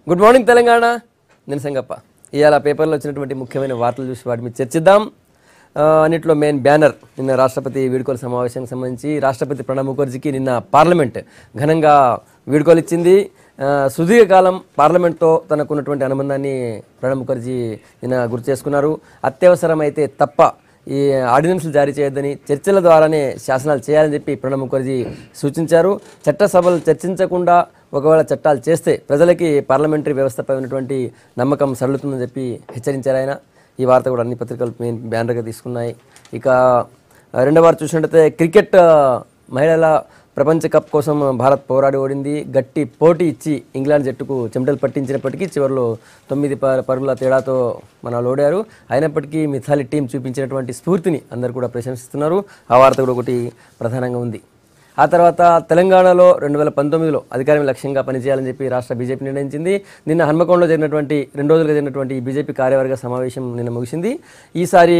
Good morning Telangana. నేను సంగప్ప. ఇవాళ పేపర్లో వచ్చినటువంటి ముఖ్యమైన వార్తలు చూసి వాటి మీద చర్చిద్దాం. అన్నింటిలో మెయిన్ బ్యానర్ నిన్న రాష్ట్రపతి వీడ్కోలు సమావేశానికి సంబంధించి రాష్ట్రపతి ప్రణబ్ ముఖర్జీకి నిన్న పార్లమెంట్ ఘనంగా వీడ్కోలు ఇచ్చింది. సుదీర్ఘకాలం పార్లమెంట్తో తనకున్నటువంటి అనుబంధాన్ని ప్రణబ్ ముఖర్జీ నిన్న గుర్తు చేసుకున్నారు. అత్యవసరమైతే తప్ప ఈ ఆర్డినెన్స్లు జారీ చేయొద్దని, చర్చల ద్వారానే శాసనాలు చేయాలని చెప్పి ప్రణబ్ ముఖర్జీ సూచించారు. చట్టసభలు చర్చించకుండా ఒకవేళ చట్టాలు చేస్తే ప్రజలకి పార్లమెంటరీ వ్యవస్థపై ఉన్నటువంటి నమ్మకం సడలుతుందని చెప్పి హెచ్చరించారు ఆయన. ఈ వార్త కూడా అన్ని పత్రికలు మెయిన్ బ్యానర్గా తీసుకున్నాయి. ఇక రెండవ వార్త చూసినట్టయితే క్రికెట్ మహిళల ప్రపంచ కప్ కోసం భారత్ పోరాడి ఓడింది. గట్టి పోటీ ఇచ్చి ఇంగ్లాండ్ జట్టుకు చెమటలు పట్టించినప్పటికీ చివరిలో 9 పరుగుల తేడాతో మనల్ని ఓడారు. అయినప్పటికీ మిథాలి టీం చూపించినటువంటి స్ఫూర్తిని అందరూ కూడా ప్రశంసిస్తున్నారు. ఆ వార్త కూడా ఒకటి ప్రధానంగా ఉంది. ఆ తర్వాత తెలంగాణలో 2019లో అధికారం లక్ష్యంగా పనిచేయాలని చెప్పి రాష్ట్ర బీజేపీ నిర్ణయించింది. నిన్న హన్మకొండలో జరిగినటువంటి 2 రోజులుగా జరిగినటువంటి బీజేపీ కార్యవర్గ సమావేశం నిన్న ముగిసింది. ఈసారి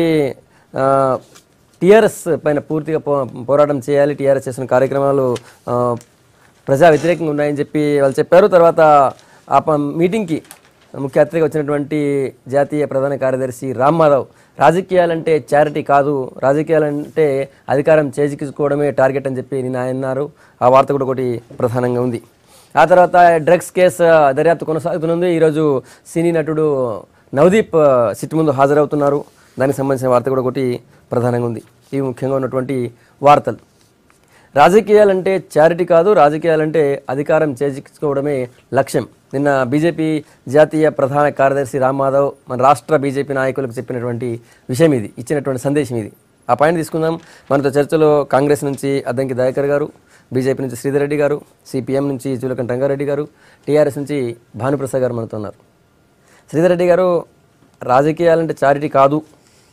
టీఆర్ఎస్ పైన పూర్తిగా పోరాటం చేయాలి, టీఆర్ఎస్ చేసిన కార్యక్రమాలు ప్రజా వ్యతిరేకంగా ఉన్నాయని చెప్పి వాళ్ళు చెప్పారు. తర్వాత ఆ మీటింగ్కి ముఖ్య అతిథిగా వచ్చినటువంటి జాతీయ ప్రధాన కార్యదర్శి రామ్ మాధవ్ రాజకీయాలంటే చారిటీ కాదు, రాజకీయాలంటే అధికారం చేజిక్కించుకోవడమే టార్గెట్ అని చెప్పి నిన్న ఆయన అన్నారు. ఆ వార్త కూడా ఒకటి ప్రధానంగా ఉంది. ఆ తర్వాత డ్రగ్స్ కేసు దర్యాప్తు కొనసాగుతున్నది. ఈరోజు సినీ నటుడు నవదీప్ సిట్ ముందు హాజరవుతున్నారు. దానికి సంబంధించిన వార్త కూడా ఒకటి ప్రధానంగా ఉంది. ఇవి ముఖ్యంగా ఉన్నటువంటి వార్తలు. రాజకీయాలంటే చారిటీ కాదు, రాజకీయాలంటే అధికారం చేజిక్కించుకోవడమే లక్ష్యం. నిన్న బీజేపీ జాతీయ ప్రధాన కార్యదర్శి రామ్ మాధవ్ మన రాష్ట్ర బీజేపీ నాయకులకు చెప్పినటువంటి విషయం ఇది, ఇచ్చినటువంటి సందేశం ఇది. ఆ పాయింట్ తీసుకుందాం. మనతో చర్చలో కాంగ్రెస్ నుంచి అద్దంకి దయాకర్ గారు, బీజేపీ నుంచి శ్రీధర్ రెడ్డి గారు, సిపిఎం నుంచి జూలకంఠ రంగారెడ్డి గారు, టీఆర్ఎస్ నుంచి భానుప్రసాద్ గారు మనతో ఉన్నారు. శ్రీధర్ రెడ్డి గారు, రాజకీయాలంటే చారిటీ కాదు,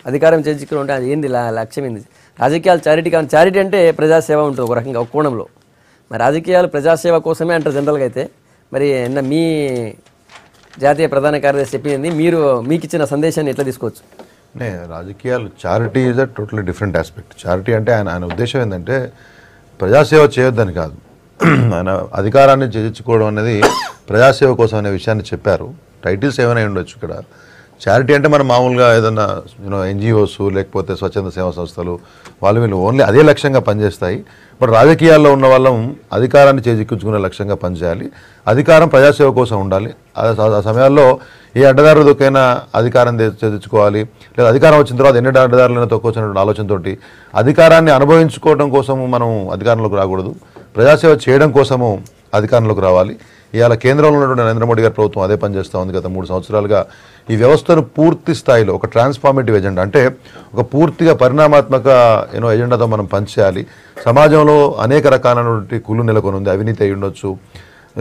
అధికారం చేజిక్కోవడం అంటే అది ఏంది లక్ష్యం ఏంది? రాజకీయాలు చారిటీ కాదు, చారిటీ అంటే ప్రజాసేవ ఉంటుంది ఒక రకంగా, ఒక కోణంలో. మరి రాజకీయాలు ప్రజాసేవ కోసమే అంటారు జనరల్గా. అయితే మరి మీ జాతీయ ప్రధాన కార్యదర్శి చెప్పింది, మీరు మీకు ఇచ్చిన సందేశాన్ని ఎట్లా తీసుకోవచ్చు? అంటే రాజకీయాలు charity is a totally different aspect. Charity అంటే ఆయన ఉద్దేశం ఏంటంటే ప్రజాసేవ చేయొద్దని కాదు, ఆయన అధికారాన్ని చేజించుకోవడం అనేది ప్రజాసేవ కోసం అనే విషయాన్ని చెప్పారు. టైటిల్స్ ఏమైనా ఉండొచ్చు. ఇక్కడ చారిటీ అంటే మనం మామూలుగా ఏదన్నా ఎన్జిఓస్ లేకపోతే స్వచ్ఛంద సేవా సంస్థలు వీళ్ళు ఓన్లీ అదే లక్ష్యంగా పనిచేస్తాయి. బట్ రాజకీయాల్లో ఉన్న వాళ్ళం అధికారాన్ని చేజిక్కించుకునే లక్ష్యంగా పనిచేయాలి. అధికారం ప్రజాసేవ కోసం ఉండాలి. ఆ సమయాల్లో ఏ అడ్డదారులు దొక్కైనా అధికారం చేయించుకోవాలి, లేదా అధికారం వచ్చిన తర్వాత ఎన్ని అడ్డదారులైనా తొక్కొచ్చినటువంటి ఆలోచనతోటి అధికారాన్ని అనుభవించుకోవడం కోసము మనం అధికారంలోకి రాకూడదు, ప్రజాసేవ చేయడం కోసము అధికారంలోకి రావాలి. ఇవాళ కేంద్రంలో ఉన్నటువంటి నరేంద్ర మోడీ గారి ప్రభుత్వం అదే పనిచేస్తూ ఉంది. గత 3 సంవత్సరాలుగా ఈ వ్యవస్థను పూర్తి స్థాయిలో ఒక ట్రాన్స్ఫార్మేటివ్ ఎజెండా, అంటే ఒక పూర్తిగా పరిణామాత్మక ఎజెండాతో మనం పనిచేయాలి. సమాజంలో అనేక రకాలైనటువంటి కుళ్ళు నెలకొని ఉంది. అవినీతి అయి ఉండొచ్చు,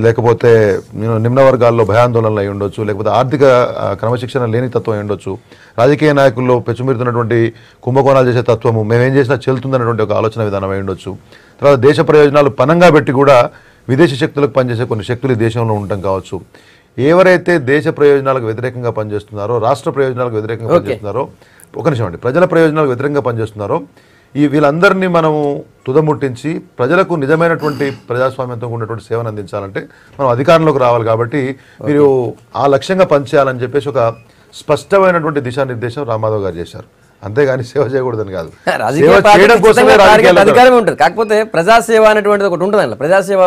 లేకపోతే నిమ్న వర్గాల్లో భయాందోళనలు అయి ఉండొచ్చు, లేకపోతే ఆర్థిక క్రమశిక్షణ లేని తత్వం అయి ఉండొచ్చు, రాజకీయ నాయకుల్లో పెచ్చుమిరుతున్నటువంటి కుంభకోణాలు చేసే తత్వము, మేమేం చేసినా చెల్లుతుందనేటువంటి ఒక ఆలోచన విధానం అయి ఉండొచ్చు. తర్వాత దేశ ప్రయోజనాలు పనంగా పెట్టి కూడా విదేశీ శక్తులకు పనిచేసే కొన్ని శక్తులు ఈ దేశంలో ఉండటం కావచ్చు. ఎవరైతే దేశ ప్రయోజనాలకు వ్యతిరేకంగా పనిచేస్తున్నారో, రాష్ట్ర ప్రయోజనాలకు వ్యతిరేకంగా పనిచేస్తున్నారో, ఒక నిమిషం అండి, ప్రజల ప్రయోజనాలకు వ్యతిరేకంగా పనిచేస్తున్నారో వీళ్ళందరినీ మనము తుదముట్టించి ప్రజలకు నిజమైనటువంటి ప్రజాస్వామ్యంతో ఉన్నటువంటి సేవను అందించాలంటే మనం అధికారంలోకి రావాలి. కాబట్టి మీరు ఆ లక్ష్యంగా పనిచేయాలని చెప్పేసి ఒక స్పష్టమైనటువంటి దిశానిర్దేశం రామ్ మాధవ్ గారు చేశారు. అంతేగాని సేవ చేయకూడదని కాదు. అధికారమే ఉంటుంది, కాకపోతే ప్రజాసేవ అనేటువంటిది ఒకటి ఉంటుంది. ప్రజాసేవ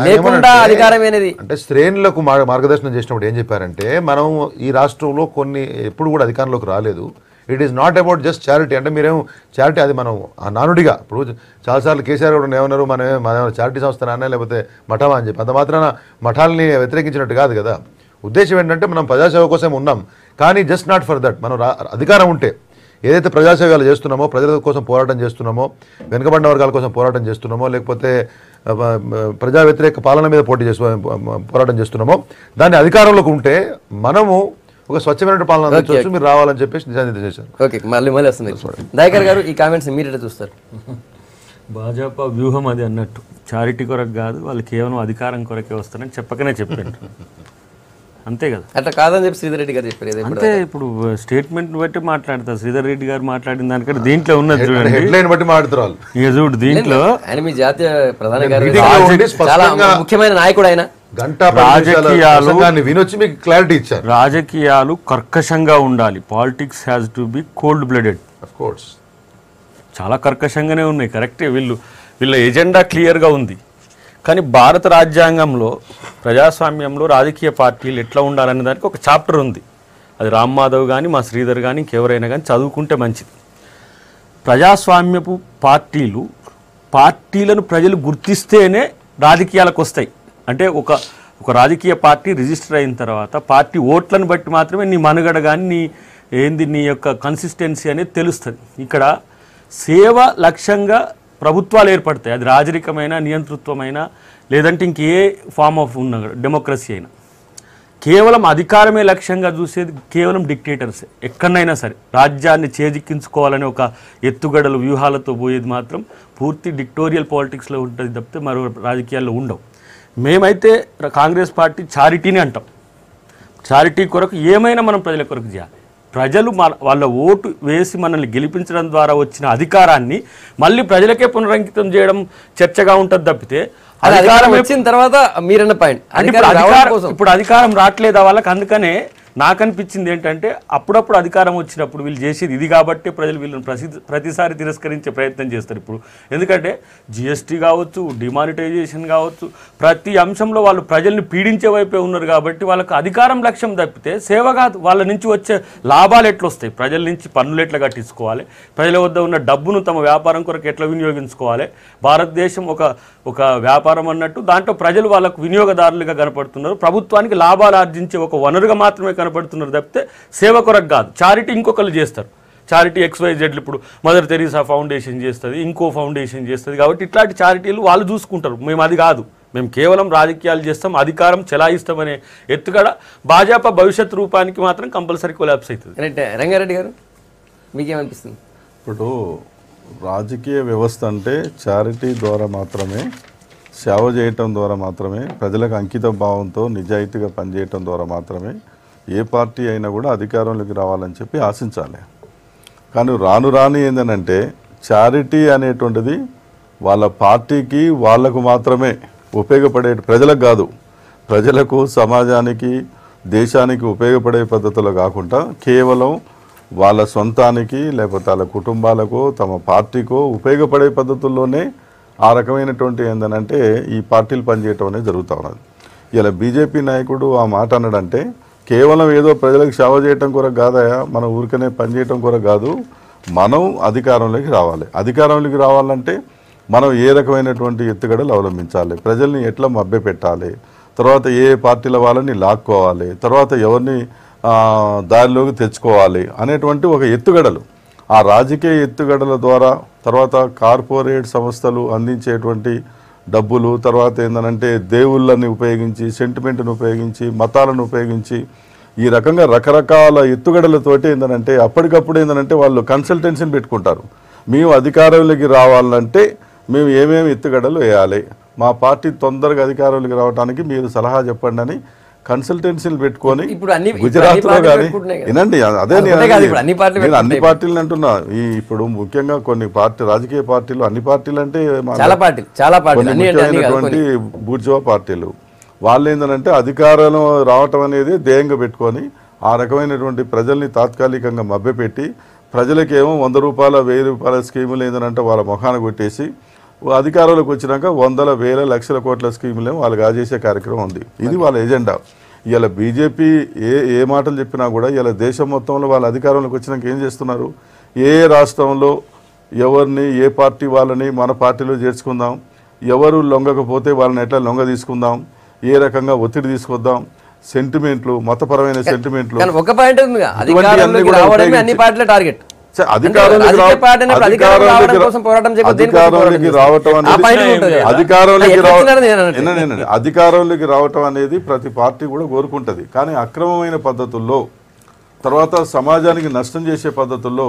లేకుండా అధికారం అనేది అంటే శ్రేణులకు మార్గదర్శనం చేసినప్పుడు ఏం చెప్పారంటే, మనం ఈ రాష్ట్రంలో కొన్ని ఎప్పుడు కూడా అధికారంలోకి రాలేదు. It is not about just charity. అంటే మీరేమో చారిటీ అది మనం ఆ నానుడిగా ఇప్పుడు చాలాసార్లు కేసీఆర్ కూడా ఏమన్నారు, మన చారిటీ సంస్థ నాన్న లేకపోతే మఠమా అని చెప్పి, అంత మాత్రాన మఠాలని వ్యతిరేకించినట్టు కాదు కదా. ఉద్దేశం ఏంటంటే మనం ప్రజాసేవ కోసం ఉన్నాం, కానీ జస్ట్ నాట్ ఫర్ దట్. మనం అధికారం ఉంటే ఏదైతే ప్రజాసేవలు చేస్తున్నామో, ప్రజల కోసం పోరాటం చేస్తున్నామో, వెనుకబడిన వర్గాల కోసం పోరాటం చేస్తున్నామో, లేకపోతే ప్రజా వ్యతిరేక పాలన మీద పోరాటం చేస్తున్నామో, దాన్ని అధికారంలోకి ఉంటే మనము ఒక స్వచ్ఛమైన పాలన అందించవచ్చు, మీరు రావాలని చెప్పేసి దిశానిర్దేశం చేశారు. ఓకే, మళ్ళీ వస్తుంది. దయాకర్ గారు, ఈ కామెంట్స్ మీరు చూస్తారు? భాజపా వ్యూహం అది అన్నట్టు చారిటీ కొరకు కాదు, వాళ్ళు కేవలం అధికారం కొరకే వస్తారని చెప్పకనే చెప్పారు. అంతే కదా. అట్లా కాదని చెప్పి శ్రీధర్ రెడ్డి గారు చెప్పారు. అంటే ఇప్పుడు స్టేట్మెంట్ బట్టి మాట్లాడతారు. శ్రీధర్ రెడ్డి గారు మాట్లాడిన దానికంటే దీంట్లో ఉన్నది చూడండి, హెడ్లైన్ బట్టి మాట్లాడుతారు. ఇక చూడు దీంట్లో ఆయన మీ జాతీయ ప్రధాన మీటింగ్లో కార్యదర్శి, ఉండి చాలా స్పష్టంగా ముఖ్యమైన నాయకుడు ఆయన. రాజకీయాలు వినొచ్చి మీకు క్లారిటీ ఇచ్చారు. రాజకీయాలు కర్కశంగా ఉండాలి. Politics has to be cold blooded. Of course చాలా కర్కశంగానే ఉన్నాయి, కరెక్టే. వీళ్ళ ఎజెండా క్లియర్గా ఉంది. కానీ భారత రాజ్యాంగంలో ప్రజాస్వామ్యంలో రాజకీయ పార్టీలు ఎట్లా ఉండాలనే దానికి ఒక చాప్టర్ ఉంది. అది రామ్ మాధవ్ కానీ మా శ్రీధర్ కానీ ఇంకెవరైనా కానీ చదువుకుంటే మంచిది. ప్రజాస్వామ్యపు పార్టీలను ప్రజలు గుర్తిస్తేనే రాజకీయాలకు వస్తాయి. అంటే ఒక రాజకీయ పార్టీ రిజిస్టర్ అయిన తర్వాత పార్టీ ఓట్లను బట్టి మాత్రమే నీ మనుగడ కానీ నీ యొక్క కన్సిస్టెన్సీ అనేది తెలుస్తుంది. ఇక్కడ సేవ లక్ష్యంగా ప్రభుత్వాలు ఏర్పడతాయి. అది రాజరికమైన, నియంతృత్వమైన, లేదంటే ఇంకే ఫామ్ ఆఫ్ ఉన్న డెమోక్రసీ అయినా. కేవలం అధికారమే లక్ష్యంగా చూసేది కేవలం డిక్టేటర్సే. ఎక్కడైనా సరే రాజ్యాన్ని చేజిక్కించుకోవాలని ఒక ఎత్తుగడలు వ్యూహాలతో పోయేది మాత్రం పూర్తి డిక్టోరియల్ పాలిటిక్స్లో ఉంటుంది తప్పితే మరో రాజకీయాల్లో ఉండవు. మేమైతే కాంగ్రెస్ పార్టీ చారిటీని అంటాం. చారిటీ కొరకు ఏమైనా మనం ప్రజల కొరకు చేయాలి. ప్రజలు వాళ్ళ ఓటు వేసి మనల్ని గెలిపించడం ద్వారా వచ్చిన అధికారాన్ని మళ్ళీ ప్రజలకే పునరంకితం చేయడం చర్చగా ఉంటుంది తప్పితే అధికారం వచ్చిన తర్వాత మీరన్న పాయింట్ ఇప్పుడు అధికారం రావట్లేదా వాళ్ళకి. అందుకనే నాకు అనిపించింది ఏంటంటే అప్పుడప్పుడు అధికారం వచ్చినప్పుడు వీళ్ళు చేసేది ఇది కాబట్టి ప్రజలు వీళ్ళని ప్రతిసారి తిరస్కరించే ప్రయత్నం చేస్తారు. ఇప్పుడు ఎందుకంటే జిఎస్టీ కావచ్చు, డిమానిటైజేషన్ కావచ్చు, ప్రతి అంశంలో వాళ్ళు ప్రజల్ని పీడించే వైపే ఉన్నారు కాబట్టి వాళ్ళకు అధికారం లక్ష్యం తప్పితే సేవ కాదు. వాళ్ళ నుంచి వచ్చే లాభాలు ఎట్లా వస్తాయి, ప్రజల నుంచి పన్నులు ఎట్లా కట్టించుకోవాలి, ప్రజల వద్ద ఉన్న డబ్బును తమ వ్యాపారం కొరకు ఎట్లా వినియోగించుకోవాలి. భారతదేశం ఒక వ్యాపారం అన్నట్టు దాంట్లో ప్రజలు వాళ్ళకు వినియోగదారులుగా కనపడుతున్నారు. ప్రభుత్వానికి లాభాలు ఆర్జించే ఒక వనరుగా మాత్రమే కనపడుతున్నారు తప్పితే సేవ కొరకు కాదు. చారిటీ ఇంకొకరు చేస్తారు. చారిటీ XYZ ఇప్పుడు మదర్ తెరీసా ఫౌండేషన్ చేస్తుంది, ఇంకో ఫౌండేషన్ చేస్తుంది. కాబట్టి ఇట్లాంటి చారిటీలు వాళ్ళు చూసుకుంటారు. మేము అది కాదు, మేము కేవలం రాజకీయాలు చేస్తాం, అధికారం చెలాయిస్తామనే ఎత్తుగడ భాజపా భవిష్యత్ రూపానికి మాత్రం కంపల్సరీ కొలాప్స్ అవుతుంది. రంగారెడ్డి గారు మీకేమనిపిస్తుంది? ఇప్పుడు రాజకీయ వ్యవస్థ అంటే చారిటీ ద్వారా మాత్రమే, సేవ చేయటం ద్వారా మాత్రమే, ప్రజలకు అంకిత భావంతో నిజాయితీగా పనిచేయటం ద్వారా మాత్రమే ఏ పార్టీ అయినా కూడా అధికారంలోకి రావాలని చెప్పి ఆశించాలి. కానీ రాను ఏంటంటే చారిటీ అనేటువంటిది వాళ్ళ పార్టీకి వాళ్లకు మాత్రమే ఉపయోగపడే, ప్రజలకు కాదు, ప్రజలకు, సమాజానికి, దేశానికి ఉపయోగపడే పద్ధతిలో కాకుండా కేవలం వాళ్ళ సొంతానికి లేకపోతే వాళ్ళ కుటుంబాలకు, తమ పార్టీకో ఉపయోగపడే పద్ధతుల్లోనే ఆ రకమైనటువంటి ఏంటంటే ఈ పార్టీలు పనిచేయటం అనేది జరుగుతూ ఉన్నది. ఇలా బీజేపీ నాయకుడు ఆ మాట అన్నాడంటే కేవలం ఏదో ప్రజలకు సేవ చేయటం కొరకు కాదయా, మన ఊరికనే పనిచేయటం కొరకు కాదు, మనం అధికారంలోకి రావాలి. అధికారంలోకి రావాలంటే మనం ఏ రకమైనటువంటి ఎత్తుగడలు అవలంబించాలి, ప్రజల్ని ఎట్లా మభ్యపెట్టాలి, తర్వాత ఏ పార్టీల వాళ్ళని లాక్కోవాలి, తర్వాత ఎవరిని దారిలోకి తెచ్చుకోవాలి అనేటువంటి ఒక ఎత్తుగడలు, ఆ రాజకీయ ఎత్తుగడల ద్వారా తర్వాత కార్పొరేట్ సంస్థలు అందించేటువంటి డబ్బులు, తర్వాత ఏంటంటే దేవుళ్ళని ఉపయోగించి, సెంటిమెంట్ని ఉపయోగించి, మతాలను ఉపయోగించి ఈ రకంగా రకరకాల ఎత్తుగడలతోటి ఏంటంటే అప్పటికప్పుడు ఏంటంటే వాళ్ళు కన్సల్టెన్సీని పెట్టుకుంటారు. మేము అధికారంలోకి రావాలంటే మేము ఏమేమి ఎత్తుగడలు వేయాలి, మా పార్టీ తొందరగా అధికారంలోకి రావడానికి మీరు సలహా చెప్పండి అని కన్సల్టెన్సీలు పెట్టుకొని గుజరాత్లో కానీ వినండి, అదే నేను అన్ని పార్టీలు అంటున్నా. ఇప్పుడు ముఖ్యంగా కొన్ని రాజకీయ పార్టీలు, అన్ని పార్టీలు అంటే ముఖ్యమైనటువంటి బూర్జువా పార్టీలు, వాళ్ళు ఏంటంటే అధికారంలో రావటం అనేది ధ్యేయంగా పెట్టుకొని ఆ రకమైనటువంటి ప్రజల్ని తాత్కాలికంగా మభ్యపెట్టి ప్రజలకేమో 100 రూపాయల 1000 రూపాయల స్కీములు ఏంటంటే వాళ్ళ ముఖాన కొట్టేసి అధికారంలోకి వచ్చినాక 100,000 వేల లక్షల కోట్ల స్కీములేమో వాళ్ళు కాజేసే కార్యక్రమం ఉంది. ఇది వాళ్ళ ఎజెండా. ఇలా బీజేపీ ఏ మాటలు చెప్పినా కూడా ఇలా దేశం మొత్తంలో వాళ్ళ అధికారంలోకి వచ్చినాక ఏం చేస్తున్నారు, ఏ రాష్ట్రంలో ఎవరిని, ఏ పార్టీ వాళ్ళని మన పార్టీలో చేర్చుకుందాం, ఎవరు లొంగకపోతే వాళ్ళని ఎట్లా లొంగ తీసుకుందాం, ఏ రకంగా ఒత్తిడి తీసుకొద్దాం, సెంటిమెంట్లు, మతపరమైన సెంటిమెంట్లు, అధికారంలోకి రావటం అనేది ప్రతి పార్టీ కూడా కోరుకుంటది. కానీ అక్రమమైన పద్ధతుల్లో, తర్వాత సమాజానికి నష్టం చేసే పద్ధతుల్లో,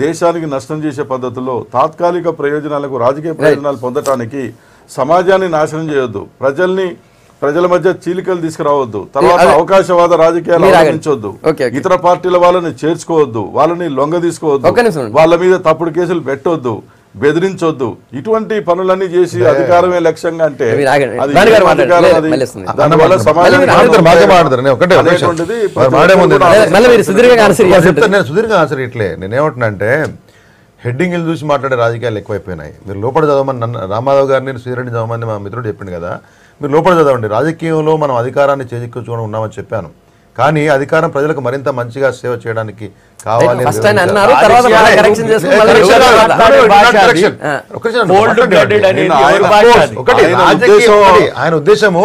దేశానికి నష్టం చేసే పద్ధతుల్లో, తాత్కాలిక ప్రయోజనాలకు, రాజకీయ ప్రయోజనాలు పొందటానికి సమాజాన్ని నాశనం చేయొద్దు, ప్రజల్ని ప్రజల మధ్య చీలికలు తీసుకురావద్దు, తర్వాత అవకాశవాద రాజకీయాలు ఆరంభించవద్దు, ఇతర పార్టీల వాళ్ళని చేర్చుకోవద్దు, వాళ్ళని లొంగ తీసుకోవద్దు, వాళ్ళ మీద తప్పుడు కేసులు పెట్టవద్దు, బెదిరించొద్దు, ఇటువంటి పనులన్నీ చేసి అధికారమే లక్ష్యంగా అంటే సుదీర్ఘ ఆన్సర్ ఇట్లే. నేనేమంటున్నా అంటే హెడ్డింగ్లు చూసి మాట్లాడే రాజకీయాలు ఎక్కువైపోయినాయి. మీరు లోపల చదవమని రామారావు గారిని శ్రీరెడ్డి చదవమని మా మిత్రుడు చెప్పిండు కదా, మీరు లోపల చదవండి. రాజకీయంలో మనం అధికారాన్ని చేజిక్కించుకొని ఉన్నామని చెప్పాను, కానీ అధికారం ప్రజలకు మరింత మంచిగా సేవ చేయడానికి కావాలి. ఆయన ఉద్దేశము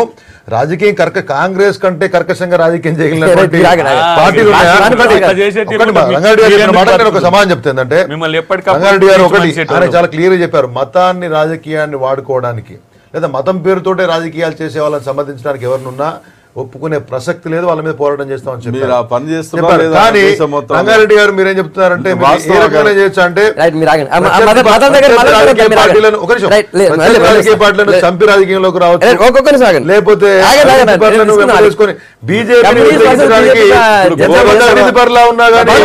రాజకీయం కాంగ్రెస్ కంటే కర్కశంగా రాజకీయం చేయగలిగినటువంటి పార్టీలు ఒక సమాధానం చెప్తుందంటే రంగారెడ్డి గారు ఒకటి ఆయన చాలా క్లియర్ గా చెప్పారు, మతాన్ని రాజకీయాన్ని వాడుకోవడానికి లేదా మతం పేరుతోటే రాజకీయాలు చేసే వాళ్ళని సంబంధించడానికి ఎవరినున్నా ఒప్పుకునే ప్రసక్తి లేదు, వాళ్ళ మీద పోరాటం చేస్తామని చెప్పారు. కానీ రంగారెడ్డి గారు మీరేం చెప్తున్నారంటే చేయొచ్చు అంటే రాజకీయ పార్టీలను చంపి రాజకీయంలోకి రావచ్చు, లేకపోతే బీజేపీ పర్లా ఉన్నా కానీ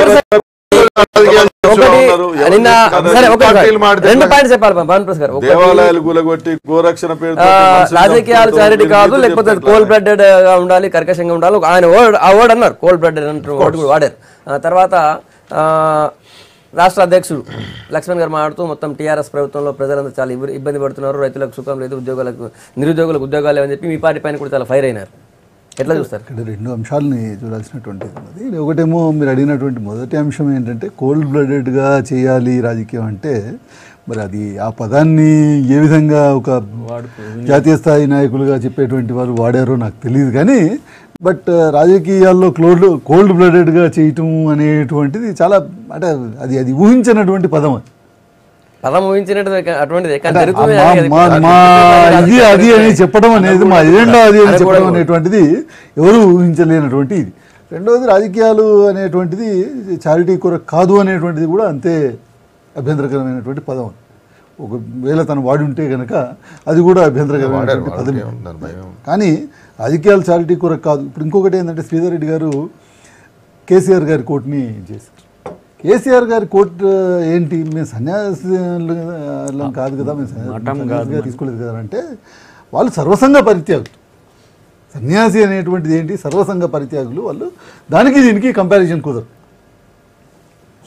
రాజకీయాలు చారిటీ కాదు, లేకపోతే కోల్డ్ బ్లడెడ్ గా ఉండాలి, కర్కశంగా ఉండాలి. ఆయన ఆ వర్డ్ అన్నారు, కోల్డ్ బ్లడెడ్ అంటూ వాడారు. తర్వాత రాష్ట్ర అధ్యక్షుడు లక్ష్మణ్ గారు మాట్లాడుతూ మొత్తం టీఆర్ఎస్ ప్రభుత్వంలో ప్రజలందరూ చాలా ఇబ్బంది పడుతున్నారు, రైతులకు సుఖం లేదు, నిరుద్యోగులకు ఉద్యోగాలు లేవని చెప్పి మీ పార్టీ పైన కూడా చాలా ఫైర్ అయినారు. ఎట్లా చూస్తారు? ఇక్కడ రెండు అంశాలని చూడాల్సినటువంటిది ఉన్నది. ఒకటేమో మీరు అడిగినటువంటి మొదటి అంశం ఏంటంటే కోల్డ్ బ్లడెడ్గా చేయాలి రాజకీయం అంటే, మరి అది ఆ పదాన్ని ఏ విధంగా ఒక జాతీయ స్థాయి నాయకులుగా చెప్పేటువంటి వారు వాడారో నాకు తెలియదు, కానీ బట్ రాజకీయాల్లో కోల్డ్ బ్లడెడ్గా చేయటం అనేటువంటిది చాలా అంటే అది ఊహించినటువంటి పదం. పదం ఊహించినట్టు అటువంటిది అది అని చెప్పడం అనేది, మా ఎజెండా అది అని చెప్పడం అనేటువంటిది ఎవరు ఊహించలేనటువంటి ఇది. రెండవది రాజకీయాలు అనేటువంటిది చారిటీ కొరకు కాదు అనేటువంటిది కూడా అంతే అభ్యంతరకరమైనటువంటి పదం. ఒకవేళ తను వాడి ఉంటే కనుక అది కూడా అభ్యంతరకరమైనటువంటి పదమే. కానీ రాజకీయాలు చారిటీ కొరకు కాదు. ఇప్పుడు ఇంకొకటి ఏంటంటే శ్రీధర్ రెడ్డి గారు కేసీఆర్ గారి కోర్టుని చేశారు. కేసీఆర్ గారి కోర్టు ఏంటి, మేము సన్యాసులం కాదు కదా, మేము సన్యాసిగా తీసుకోలేదు కదా అంటే, వాళ్ళు సర్వసంగ పరిత్యాగులు. సన్యాసి అనేటువంటిది ఏంటి, సర్వసంగ పరిత్యాగులు వాళ్ళు. దానికి దీనికి కంపారిజన్ కుదరదు.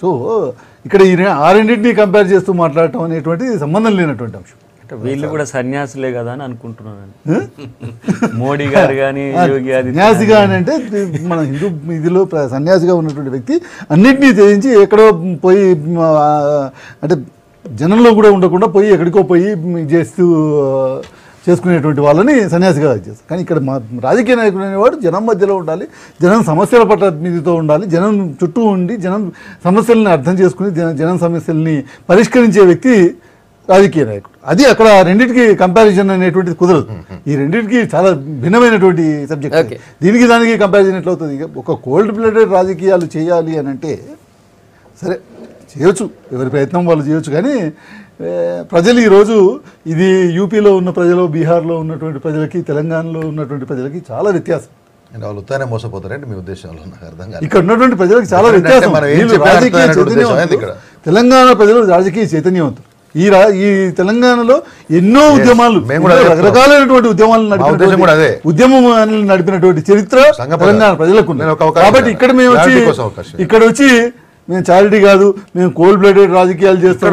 సో ఇక్కడ ఈ ఆ రెండింటినీ కంపేర్ చేస్తూ మాట్లాడటం అనేటువంటిది సంబంధం లేనటువంటి అంశం. వీళ్ళు కూడా సన్యాసులే కదా అని అనుకుంటున్నాను. మోడీ గారు కానీ సన్యాసిగా అని అంటే మన హిందూ ఇదిలో సన్యాసిగా ఉన్నటువంటి వ్యక్తి అన్నింటినీ త్యజించి ఎక్కడో పోయి అంటే జనంలో కూడా ఉండకుండా పోయి ఎక్కడికో పోయి చేసుకునేటువంటి వాళ్ళని సన్యాసిగా చేస్తారు. కానీ ఇక్కడ మా రాజకీయ నాయకుడు అనేవాడు జనం మధ్యలో ఉండాలి, జనం సమస్యల పట్ల మీదితో ఉండాలి, జనం చుట్టూ ఉండి జనం సమస్యల్ని అర్థం చేసుకుని జనం సమస్యల్ని పరిష్కరించే వ్యక్తి రాజకీయ నాయకుడు. అది అక్కడ రెండింటికి కంపారిజన్ అనేటువంటిది కుదరదు. ఈ రెండింటికి చాలా భిన్నమైనటువంటి సబ్జెక్ట్. దీనికి దానికి కంపారిజన్ ఎట్లా అవుతుంది? ఒక కోల్డ్ బ్లడెడ్ రాజకీయాలు చేయాలి అని అంటే సరే చేయొచ్చు, ఎవరి ప్రయత్నం వాళ్ళు చేయొచ్చు. కానీ ప్రజలు ఈరోజు ఇది యూపీలో ఉన్న ప్రజలు, బీహార్లో ఉన్నటువంటి ప్రజలకి, తెలంగాణలో ఉన్నటువంటి ప్రజలకి చాలా వ్యత్యాసం. వాళ్ళు ఉత్తానే మోసపోతారంటే మీ ఉద్దేశంలో నాకు అర్థం కాదు. ఇక్కడ ఉన్నటువంటి ప్రజలకు చాలా వ్యత్యాసం. రాజకీయ చైతన్యవంతులు, తెలంగాణ ప్రజలు రాజకీయ చైతన్యవంతులు. ఈ తెలంగాణలో ఎన్నో ఉద్యమాలు, రకరకాలైనటువంటి ఉద్యమాలు నడిపిన ఉద్యమం నడిపినటువంటి చరిత్ర తెలంగాణ ప్రజలకు. కాబట్టి ఇక్కడ వచ్చి మేము చారిటీ కాదు, మేము కోల్డ్ బ్లడెడ్ రాజకీయాలు చేస్తాం,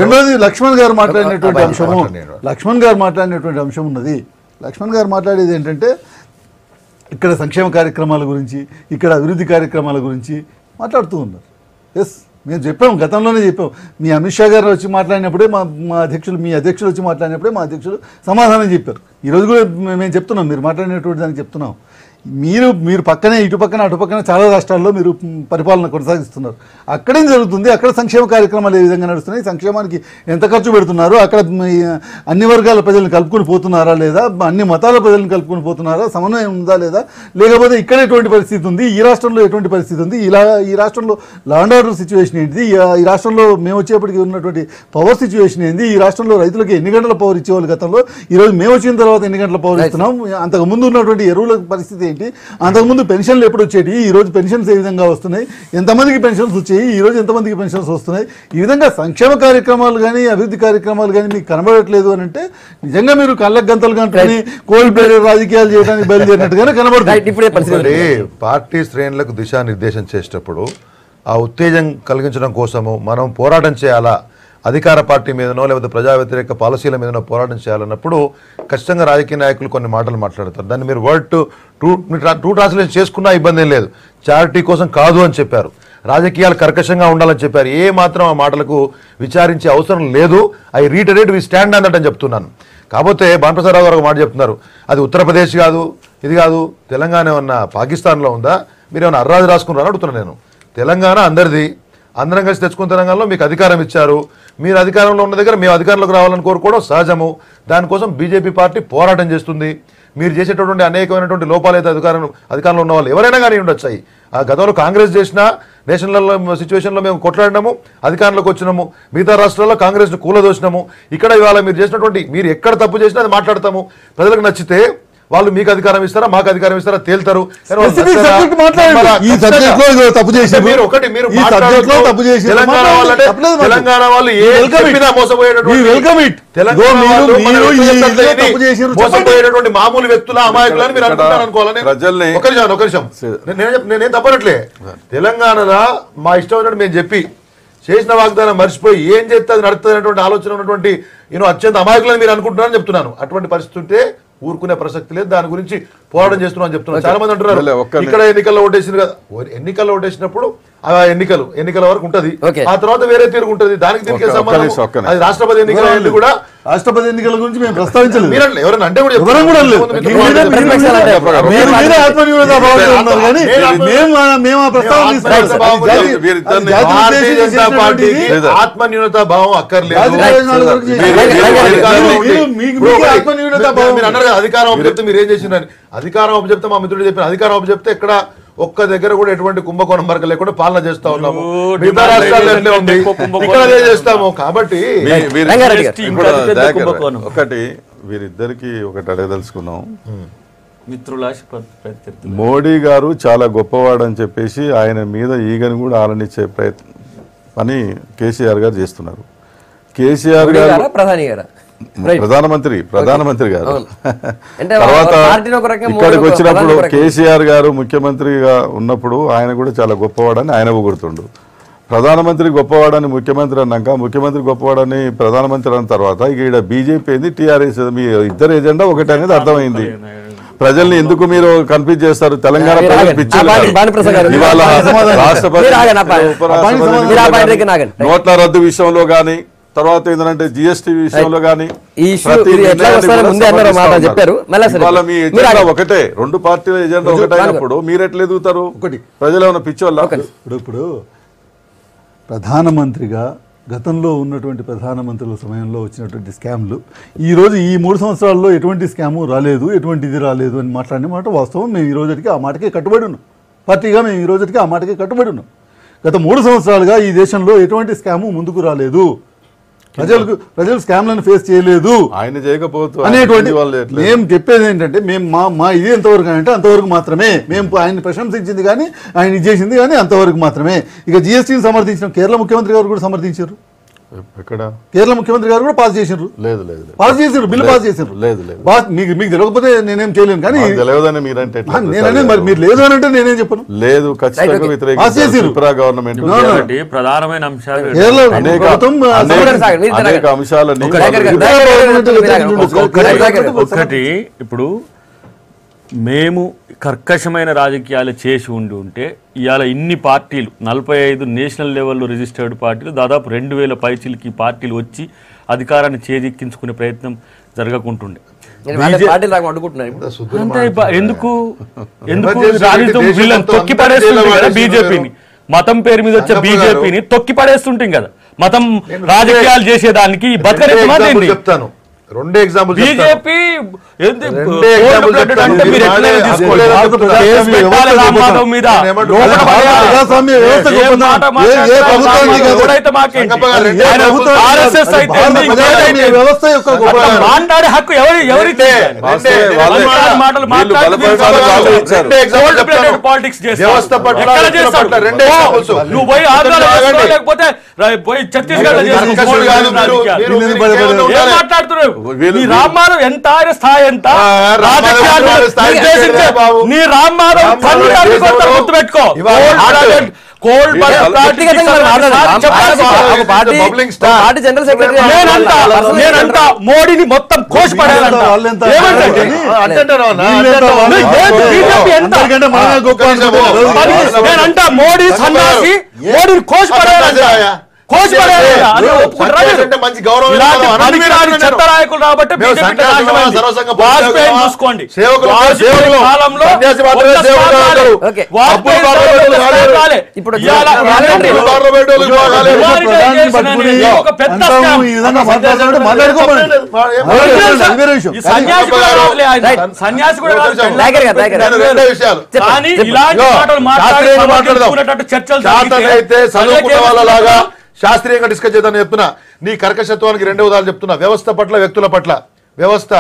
రెండోది లక్ష్మణ్ గారు మాట్లాడినటువంటి అంశం ఉన్నది. లక్ష్మణ్ గారు మాట్లాడేది ఏంటంటే ఇక్కడ సంక్షేమ కార్యక్రమాల గురించి, ఇక్కడ అభివృద్ధి కార్యక్రమాల గురించి మాట్లాడుతూ ఉన్నారు. ఎస్, మేము చెప్పాం, గతంలోనే చెప్పాం. మీ అమిత్ షా గారు వచ్చి మాట్లాడినప్పుడే మీ అధ్యక్షులు వచ్చి మాట్లాడినప్పుడే మా అధ్యక్షులు సమాధానం చెప్పారు. ఈరోజు కూడా మేము చెప్తున్నాం, మీరు మాట్లాడినటువంటి దానికి చెప్తున్నాం. మీరు పక్కనే ఇటు పక్కన అటు పక్కన చాలా రాష్ట్రాల్లో మీరు పరిపాలన కొనసాగిస్తున్నారు. అక్కడేం జరుగుతుంది, అక్కడ సంక్షేమ కార్యక్రమాలు ఏ విధంగా నడుస్తున్నాయి, సంక్షేమానికి ఎంత ఖర్చు పెడుతున్నారు, అక్కడ అన్ని వర్గాల ప్రజలను కలుపుకొని పోతున్నారా లేదా, అన్ని మతాల ప్రజలను కలుపుకొని పోతున్నారా, సమన్వయం ఉందా లేదా, లేకపోతే ఇక్కడ ఎటువంటి పరిస్థితి ఉంది, ఈ రాష్ట్రంలో ఎటువంటి పరిస్థితి ఉంది, ఈ రాష్ట్రంలో లా అండ్ ఆర్డర్ సిచ్యువేషన్ ఏంటిది, ఈ రాష్ట్రంలో మేము వచ్చేప్పటికి ఉన్నటువంటి పవర్ సిచ్యువేషన్ ఏంది, ఈ రాష్ట్రంలో రైతులకు ఎన్ని గంటల పవర్ ఇచ్చేవాళ్ళు గతంలో, ఈరోజు మేము వచ్చిన తర్వాత ఎన్ని గంటల పవర్ ఇస్తున్నాం, అంతకు ముందు ఉన్నటువంటి ఎరువుల పరిస్థితి ఏంటి, అంతకుముందు పెన్షన్లు ఎప్పుడు వచ్చేటి, ఈ రోజు పెన్షన్స్ ఏ విధంగా వస్తున్నాయి, ఎంతమందికి పెన్షన్స్ వచ్చాయి, ఈ రోజు ఎంతమందికి పెన్షన్స్ వస్తున్నాయి, ఈ విధంగా సంక్షేమ కార్యక్రమాలు కానీ అభివృద్ధి కార్యక్రమాలు కానీ మీకు కనబడట్లేదు అని అంటే నిజంగా మీరు కళ్ళకు గంతలు కంటుని కోల్పోయే రాజకీయాలు చేయడానికి బయలుదేరినట్టుగానే కనబడుతుంది. పార్టీ శ్రేణులకు దిశానిర్దేశం చేసేటప్పుడు ఆ ఉత్తేజం కలిగించడం కోసము మనం పోరాటం చేయాలా, అధికార పార్టీ మీదనో లేకపోతే ప్రజా వ్యతిరేక పాలసీల మీదనో పోరాటం చేయాలన్నప్పుడు ఖచ్చితంగా రాజకీయ నాయకులు కొన్ని మాటలు మాట్లాడతారు. దాన్ని మీరు టూ ట్రాన్స్లేషన్ చేసుకున్నా ఇబ్బంది ఏం లేదు. చారిటీ కోసం కాదు అని చెప్పారు, రాజకీయాలు కర్కశంగా ఉండాలని చెప్పారు. ఏ మాత్రం ఆ మాటలకు విచారించే అవసరం లేదు. ఐ రీటరేట్ వి స్టాండ్ అన్నట్టు అని చెప్తున్నాను. కాకపోతే భానుప్రసాదరావు గారు ఒక మాట చెప్తున్నారు, అది ఉత్తరప్రదేశ్ కాదు, ఇది కాదు, తెలంగాణ ఏమన్నా పాకిస్తాన్లో ఉందా, మీరు ఏమన్నా అర్రాజు రాసుకున్నారని అడుగుతున్నాను నేను. తెలంగాణ అందరిది, అందరం కలిసి తెచ్చుకున్న తెలంగాణలో మీకు అధికారం ఇచ్చారు, మీరు అధికారంలో ఉన్న దగ్గర మేము అధికారంలోకి రావాలని కోరుకోవడం సహజము. దానికోసం బీజేపీ పార్టీ పోరాటం చేస్తుంది. మీరు చేసేటటువంటి అనేకమైనటువంటి లోపాలైతే అధికారంలో ఉన్న వాళ్ళు ఎవరైనా కానీ ఉండొచ్చాయి. ఆ గతంలో కాంగ్రెస్ చేసిన నేషనల్ సిచ్యువేషన్లో మేము కొట్లాడినాము, అధికారంలోకి వచ్చినాము, మిగతా రాష్ట్రాల్లో కాంగ్రెస్ను కూలదోసినాము. ఇక్కడ ఇవాళ మీరు చేసినటువంటి మీరు ఎక్కడ తప్పు చేసినా అది మాట్లాడతాము. ప్రజలకు నచ్చితే వాళ్ళు మీకు అధికారం ఇస్తారా మాకు అధికారం ఇస్తారా తేల్తారు. తెలంగాణ వాళ్ళు మోసపోయేటటువంటి మామూలు వ్యక్తుల అమాయకులని మీరు అనుకుంటారు అనుకోవాలని. ఒక నిమిషం నేనేం తప్పనట్లే. తెలంగాణలో మా ఇష్టం ఉన్నట్టు మేము చెప్పి చేసిన వాగ్దానం మర్చిపోయి ఏం చేస్తే అది నడుస్తుంది అనేటువంటి ఆలోచన ఉన్నటువంటి అత్యంత అమాయకులని మీరు అనుకుంటున్నారని చెప్తున్నాను. అటువంటి పరిస్థితి ఉంటే ఊరుకునే ప్రసక్తి లేదు. దాని గురించి పోరాటం చేస్తున్నాను చెప్తున్నారు. చాలా మంది అంటున్నారు ఇక్కడ ఎన్నికల్లో ఓటేసింది కదా. ఎన్నికల్లో ఓటేసినప్పుడు ఆ ఎన్నికల వరకు ఉంటది, ఆ తర్వాత వేరే తీరు ఉంటుంది. దానికి దీనికి సంబంధం అది రాష్ట్రపతి ఎన్నికల కూడా రాష్ట్రపతి ఎన్నికల గురించి మేము ప్రస్తావించలేదు. ఎవరైనా అంటే ఆత్మన్యూనతా భావం అక్కర్లేదు. అధికారం అప్పచెప్తే మీరు ఏం చేసినారు? అధికారం అప్పచెప్తే మా మిత్రుడు చెప్పిన అధికారం అప్పచెప్తే ఇక్కడ ఒక్క దగ్గర కూడా ఎటువంటి కుంభకోణం వరకు లేకుండా పాలన చేస్తా ఉన్నాము. మిగతా రాష్ట్రాల్లో ఉంది, ఇక్కడ అదే చేస్తాము. కాబట్టి ఒకటి వీరిద్దరికి ఒకటి అడగదలుచుకున్నాం. మోడీ గారు చాలా గొప్పవాడు అని చెప్పేసి ఆయన మీద ఈగను కూడా ఆలనిచ్చే పని కేసీఆర్ గారు చేస్తున్నారు. కేసీఆర్ గారు ప్రధానమంత్రి గారు తర్వాత ఇక్కడికి వచ్చినప్పుడు కేసీఆర్ గారు ముఖ్యమంత్రిగా ఉన్నప్పుడు ఆయన కూడా చాలా గొప్పవాడని ఆయన పొగుడుతుండు. ప్రధానమంత్రి గొప్పవాడని ముఖ్యమంత్రి అన్నాక ముఖ్యమంత్రి గొప్పవాడని ప్రధానమంత్రి అన్న తర్వాత ఇక్కడ బీజేపీ ఏంది టీఆర్ఎస్ మీ ఇద్దరు ఎజెండా ఒకటి అనేది అర్థమైంది. ప్రజల్ని ఎందుకు మీరు కన్ఫ్యూజ్ చేస్తారు? తెలంగాణ ప్రజలు పిచ్చి ఇవాళ రాష్ట్రపతి నోట్ల రద్దు విషయంలో కానీ తర్వాత ఏంటంటే జిఎస్టీ విషయంలో కానీ మీ ఎజెండా ఒకటే, రెండు పార్టీల ఎజెండా ఒకటే అయినప్పుడు మీరు ఎట్లా ఎదుగుతారు? ప్రజలు ఏమైనా పిచ్చోళ్ళ? ఇప్పుడు ప్రధానమంత్రిగా గతంలో ఉన్నటువంటి ప్రధానమంత్రుల సమయంలో వచ్చినటువంటి స్కామ్లు ఈరోజు ఈ 3 సంవత్సరాల్లో ఎటువంటి స్కాము రాలేదు, ఎటువంటిది రాలేదు అని మాట్లాడిన మాట వాస్తవం. మేము ఈ రోజుకి ఆ మాటకే కట్టుబడి ఉన్నాం. పార్టీగా మేము ఈ రోజుకి ఆ మాటకే కట్టుబడి ఉన్నాం. గత 3 సంవత్సరాలుగా ఈ దేశంలో ఎటువంటి స్కాము ముందుకు రాలేదు, ప్రజలు స్కామ్లను ఫేస్ చేయలేదు ఆయన చేయకపోతే అనేటువంటి మేము చెప్పేది ఏంటంటే మేము మా ఇది ఎంతవరకు అంటే అంతవరకు మాత్రమే. మేము ఆయన ప్రశంసించింది కానీ ఆయన ఇది చేసింది కానీ అంతవరకు మాత్రమే. ఇక జిఎస్టీని సమర్థించిన కేరళ ముఖ్యమంత్రి గారు కూడా సమర్థించారు. ఎక్కడ కేరళ ముఖ్యమంత్రి గారు కూడా పాస్ చేసారు. లేదు పాస్ చేసారు, బిల్లు పాస్ చేసారు. మీకు తెలియకపోతే నేనేం చేయలేను కానీ తెలియదని మీరంటే నేననే మరి మీరు లేదు అని అంటే నేనేం చెప్పను. లేదు ఖచ్చితంగా గవర్నమెంట్ ప్రధానమైన అంశాలు అనేక అంశాలని ఒకటి ఇప్పుడు మేము కర్కశమైన రాజకీయాలు చేసి ఉంటే ఇవాళ ఇన్ని పార్టీలు 45 నేషనల్ లెవెల్లో రిజిస్టర్డ్ పార్టీలు దాదాపు 2000 పైచిలకి పార్టీలు వచ్చి అధికారాన్ని చేజిక్కించుకునే ప్రయత్నం జరగకుంటుండే. పార్టీలు రాకుండా అడ్డుకుంటున్నారు ఇప్పుడు. అంతే ఎందుకు Emergency రాజకీయం పెట్టి వీళ్ళని దేశం తొక్కి మొత్తం పడేస్తుంటాం కదా జైల్లో బీజేపీని, మతం పేరు మీద వచ్చే సంగప్ప గారు. బీజేపీని తొక్కి పడేస్తుంటాం కదా, మతం రాజకీయాలు చేసేదానికి బతకనివ్వమండి. చెప్తాను, రెండే ఎగ్జాంపుల్ బీజేపీ అంటే మీరు ఎట్లయినా తీసుకోండి. కేసు పెట్టాలి రామ్మాధవ్ మీద. లోపల పడేయాలి. ప్రజాస్వామ్య వ్యవస్థ ఏ గొప్పతనం. మాట ఏ మాట్లాడతారు ప్రభుత్వానికి కాదు. ఎవడైతే మాకేంటి? సంగప్ప గారు, రెండే ఆయన ప్రభుత్వం. RSS అయితే భారత ఏంది, ఇంకేదైతే ప్రజాస్వామ్య ఏంది? వ్యవస్థ యొక్క గొప్పతనం. అట్లా మాట్లాడే హక్కు ఎవరికి మాటలు పాలిటిక్స్ వ్యవస్థ పట్ల, వ్యక్తుల పట్ల రెండే examples. నువ్వు పోయి ఆంధ్రాలో చేసుకో, లేకపోతే పోయి ఛత్తీస్గఢ్ లో చేసుకో. కర్కశుడు కాదు మీరు. ఏం మాట్లాడుతున్నావు? నీ రామ్మాధవ్ ఎంత, ఆయన స్థాయి ఎంత? రామ్మాధవ్ రాజకీయాలు స్థాయి ఉద్దేశించే బాబు. నీ రామ్మాధవ్ తల్లి తండ్రి కొడతారు, గుర్తుపెట్టుకో. కోల్డ్ వ్యక్తిగతంగా మనం మాట్లాడాలి. ఒక పార్టీ జనరల్ సెక్రటరీ నేనంతా మోడీని మొత్తం కోసి పడేయాలంట. వాళ్ళెంత ఏమంటే బీజేపీ ఎంత? అందరికంటే మనమే గొప్ప అనుకుంటున్నారు. నేనంటా మోడీ సన్నాసి, మోడీని కోసి పడేయాలంట. కోసి పడేయాలంట. అది ఒప్పుకుంటారా మీరు? మంచి గౌరవం ఇలాంటి పనికిరాని చెత్త నాయకులు కాబట్టి బీజేపీ వాజ్పేయి చూసుకోండి. వాజ్పేయి కాలంలో ఓకే. ఇప్పుడు ఒక పెద్ద అంటాము, ఈ విధంగా మాట్లాడుతుంటే మాట్లాడుకోమని. సన్యాసి కూడా రాదులే ఆయన. సన్యాసి కూడా రాదు. టైగర్ గారు, టైగర్ గారు. రెండే విషయాలు. కానీ ఇలాంటి మాటలు మాట్లాడుకునేటట్టు చర్చలు అయితే చదువుకున్న వాళ్ళలాగా శాస్త్రీయంగా డిస్కస్ చేద్దాం చెప్తున్నా. నీ కర్కశత్వానికి రెండో ఉదాహరణ చెప్తున్నా. వ్యవస్థ పట్ల, వ్యక్తుల పట్ల. వ్యవస్థ,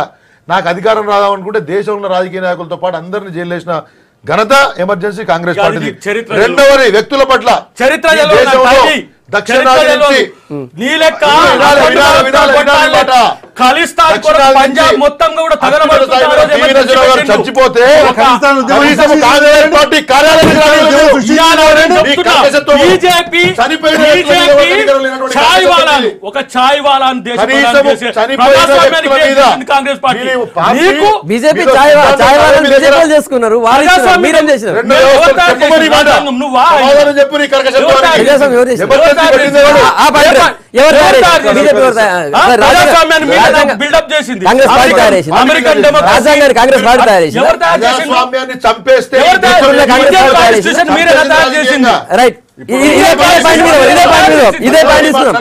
నాకు అధికారం రాదామనుకుంటే దేశంలో రాజకీయ నాయకులతో పాటు అందరినీ జైలు వేసిన ఘనత ఎమర్జెన్సీ కాంగ్రెస్ పార్టీది. రెండవది వ్యక్తుల పట్ల. చరిత్ర దక్షిణాది నుంచి ఖలిస్తాన్ పంజాబ్ మొత్తం కూడా చచ్చిపోతే బీజేపీ ఛాయ్ వాలాను, ఒక ఛాయ్ వాలాను కాంగ్రెస్ పార్టీ. బీజేపీ ఛాయ్ వాళ్ళని బీజేపీ చేసుకున్నారు. వాళ్ళు మీరేం చేసినారు? నువ్వా చెప్పు. నీ ప్రజాస్వామ్యం ఎవరు చేసినారు? ఆ పార్టీ ఎవరు బిల్డప్ చేసింది కాంగ్రెస్ పార్టీ తయారు చేసింది. అమెరికన్ రాజ్యాంగాన్ని కాంగ్రెస్ పార్టీ తయారు చేసింది. ఎవరు తయారు చేసింది? ప్రజాస్వామ్యాన్ని చంపేస్తే మీరే తయారు చేసింది. రైట్. ఇదే పాయింట్ తీసుకున్నాం.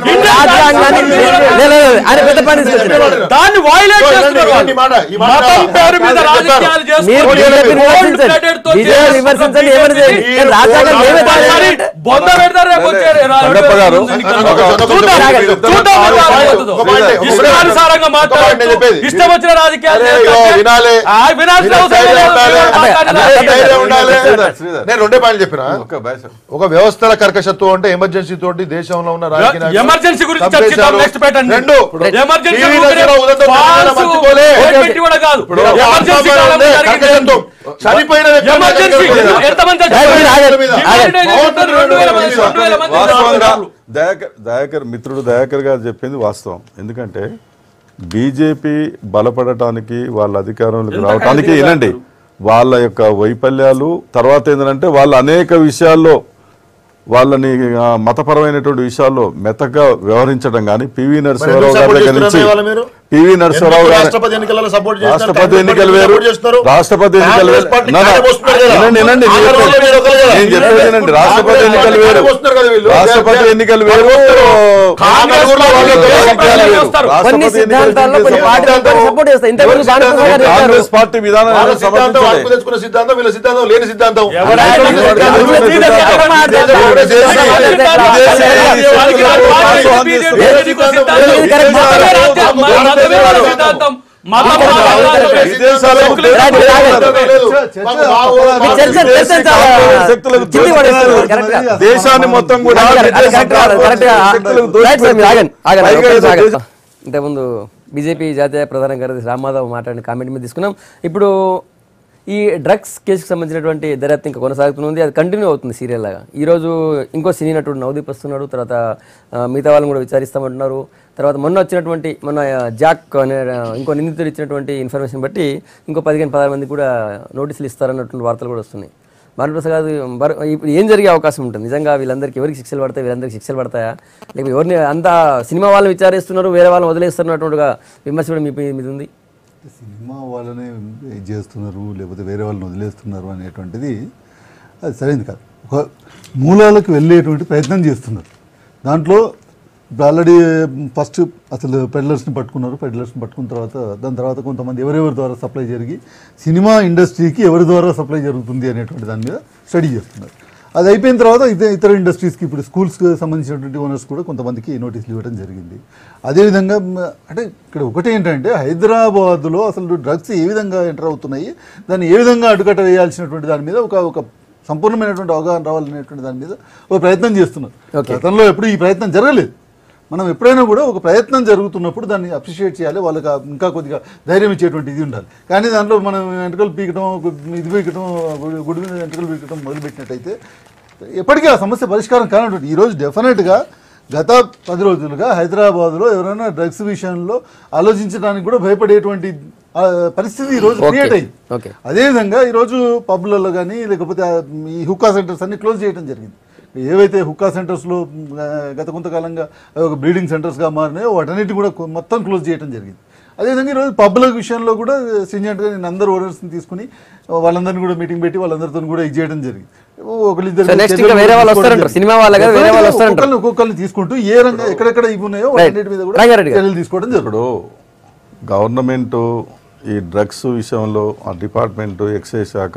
ఆయన పెద్ద పాయింట్ తీసుకొచ్చారు. దాన్ని వైలేట్ చేస్తున్నారు వాళ్ళు. మతం పేరు మీద రాజకీయాలు చేస్తున్నారు. బీజేపీ విమర్శించండి, ఏమని చేయండి. రాజ్యాంగం మేమే తయారు చేయాలి. బొంద పెడతారు రేపు వచ్చే సంగప్ప గారు, ఇష్టానుసారంగా మాట్లాడుతూ ఇష్టం వచ్చిన రాజకీయాలు వినాల్సిన అవసరం లేదు. నేను రెండే పాయింట్లు చెప్పిన. ఒక వ్యవస్థల కర్కశత్వం అంటే ఎమర్జెన్సీ తోటి దేశంలో ఉన్న రాజకీయ ఎమర్జెన్సీ గురించి చర్చిద్దాం. నెక్స్ట్ పెట్టండి. రెండు ఎమర్జెన్సీ చనిపోయిన దయాకర్ మిత్రుడు దయాకర్ గారు చెప్పింది వాస్తవం. ఎందుకంటే బీజేపీ బలపడటానికి, వాళ్ళ అధికారంలోకి రావడానికి వినండి, వాళ్ళ యొక్క వైఫల్యాలు, తర్వాత ఏంటంటే వాళ్ళు అనేక విషయాల్లో వాళ్ళని మతపరమైనటువంటి విషయాల్లో మెతగా వ్యవహరించడం కానీ పివి నరసింహారావు గారి దగ్గర నుంచి పివి నరసింహారావు గారు రాష్ట్రపతి ఎన్నికలు వేరు, రాష్ట్రపతి ఎన్నికలు వేరు, నేను చెప్పేదేనండి, రాష్ట్రపతి ఎన్నికలు వేరు, రాష్ట్రపతి ఎన్నికలు వేరు, కాంగ్రెస్ పార్టీ విధానం సిద్ధాంతం వీళ్ళ సిద్ధాంతం లేని సిద్ధాంతం. దేశాన్ని మొత్తం కూడా ఇంతకుముందు బీజేపీ జాతీయ ప్రధాన కార్యదర్శి రామ్మాధవ్ మాట్లాడిన కామెంట్ మీద తీసుకున్నాం. ఇప్పుడు ఈ డ్రగ్స్ కేసుకు సంబంధించినటువంటి దర్యాప్తు ఇంకా కొనసాగుతుంది. అది కంటిన్యూ అవుతుంది సీరియల్ లాగా. ఈరోజు ఇంకో సినీ నటుడు నవదీప్ వస్తున్నాడు. తర్వాత మిగతా వాళ్ళని కూడా విచారిస్తామంటున్నారు. తర్వాత మొన్న వచ్చినటువంటి జాక్ అనే ఇంకో నిందితుడు ఇచ్చినటువంటి ఇన్ఫర్మేషన్ బట్టి ఇంకో 15-16 మంది కూడా నోటీసులు ఇస్తారన్నటువంటి వార్తలు కూడా వస్తున్నాయి. భానుప్రసాద్ ఇప్పుడు ఏం జరిగే అవకాశం ఉంటుంది? నిజంగా వీళ్ళందరికీ ఎవరికి శిక్షలు పడతాయి, వీళ్ళందరికీ శిక్షలు పడతాయా, లేకపోతే ఎవరిని అంతా సినిమా వాళ్ళని విచారిస్తున్నారు, వేరే వాళ్ళని వదిలేస్తున్నట్టుగా విమర్శ కూడా మీ మీద ఉంది? సినిమా వాళ్ళనే ఇది చేస్తున్నారు లేకపోతే వేరే వాళ్ళని వదిలేస్తున్నారు అనేటువంటిది అది సరైనది కాదు. ఒక మూలాలకు వెళ్ళేటువంటి ప్రయత్నం చేస్తున్నారు. దాంట్లో ఇప్పుడు ఆల్రెడీ ఫస్ట్ అసలు పెడ్లర్స్ని పట్టుకున్నారు. పెడ్లర్స్ని పట్టుకున్న తర్వాత దాని తర్వాత కొంతమంది ఎవరెవరి ద్వారా సప్లై జరిగి సినిమా ఇండస్ట్రీకి ఎవరి ద్వారా సప్లై జరుగుతుంది అనేటువంటి దాని మీద స్టడీ చేస్తున్నారు. అది అయిపోయిన తర్వాత ఇతర ఇండస్ట్రీస్కి ఇప్పుడు స్కూల్స్కి సంబంధించినటువంటి ఓనర్స్ కూడా కొంతమందికి నోటీసులు ఇవ్వడం జరిగింది. అదేవిధంగా అంటే ఇక్కడ ఒకటి ఏంటంటే హైదరాబాద్లో అసలు డ్రగ్స్ ఏ విధంగా ఎంటర్ అవుతున్నాయి, దాన్ని ఏ విధంగా అడ్డుకట్ట వేయాల్సినటువంటి దాని మీద ఒక సంపూర్ణమైనటువంటి అవగాహన రావాలనేటువంటి దాని మీద ఒక ప్రయత్నం చేస్తున్నారు. గతంలో ఎప్పుడు ఈ ప్రయత్నం జరగలేదు. మనం ఎప్పుడైనా కూడా ఒక ప్రయత్నం జరుగుతున్నప్పుడు దాన్ని అప్రిషియేట్ చేయాలి, వాళ్ళకి ఇంకా కొద్దిగా ధైర్యం ఇచ్చేటువంటి ఇది ఉండాలి. కానీ దాంట్లో మనం వెంట్రుకలు పీకడం ఇది పీకడం గుడి మీద వెంట్రుకలు పీకడం మొదలుపెట్టినట్టయితే ఎప్పటికీ ఆ సమస్య పరిష్కారం కానటువంటి. ఈరోజు డెఫినెట్గా గత 10 రోజులుగా హైదరాబాద్లో ఎవరైనా డ్రగ్స్ విషయంలో ఆలోచించడానికి కూడా భయపడేటువంటి పరిస్థితి ఈరోజు క్రియేట్ అయింది. అదేవిధంగా ఈరోజు పబ్లలో కానీ లేకపోతే ఈ హుక్కా సెంటర్స్ అన్ని క్లోజ్ చేయడం జరిగింది. ఏవైతే హుక్కా సెంటర్స్లో గత కొంతకాలంగా ఒక బ్రీడింగ్ సెంటర్స్గా మారినాయో వాటన్నిటి కూడా మొత్తం క్లోజ్ చేయడం జరిగింది. అదేవిధంగా ఈరోజు పబ్ల విషయంలో కూడా స్ట్రింజెంట్గా నేను అందరు ఓనర్స్ని తీసుకుని వాళ్ళందరినీ కూడా మీటింగ్ పెట్టి వాళ్ళందరితో కూడా ఇది చేయడం జరిగింది. ఒక్కొక్కరిని తీసుకుంటూ ఏ రంగా ఎక్కడెక్కడ ఇవి ఉన్నాయో వాటన్నిటి మీద కూడా చర్యలు తీసుకోవడం జరుగుతుంది. గవర్నమెంట్ ఈ డ్రగ్స్ విషయంలో ఆ డిపార్ట్మెంటు ఎక్సైజ్ శాఖ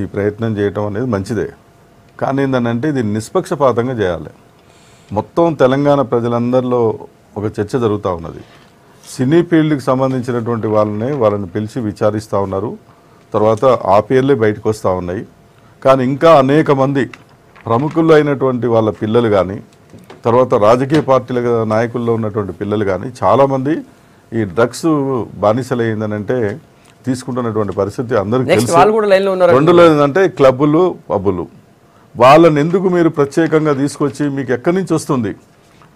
ఈ ప్రయత్నం చేయటం అనేది మంచిదే. కానీ ఏంటంటే ఇది నిష్పక్షపాతంగా చేయాలి. మొత్తం తెలంగాణ ప్రజలందరిలో ఒక చర్చ జరుగుతూ ఉన్నది. సినీ ఫీల్డ్కి సంబంధించినటువంటి వాళ్ళని పిలిచి విచారిస్తూ ఉన్నారు. తర్వాత ఆ పేర్లే బయటకు వస్తూ ఉన్నాయి. కానీ ఇంకా అనేక మంది ప్రముఖులు అయినటువంటి వాళ్ళ పిల్లలు కానీ తర్వాత రాజకీయ పార్టీల నాయకుల్లో ఉన్నటువంటి పిల్లలు కానీ చాలామంది ఈ డ్రగ్స్ బానిసలైందనంటే తీసుకుంటున్నటువంటి పరిస్థితి అందరికీ తెలుసు. రెండులో ఏంటంటే క్లబ్బులు పబ్బులు వాళ్ళని ఎందుకు మీరు ప్రత్యేకంగా తీసుకొచ్చి మీకు ఎక్కడి నుంచి వస్తుంది,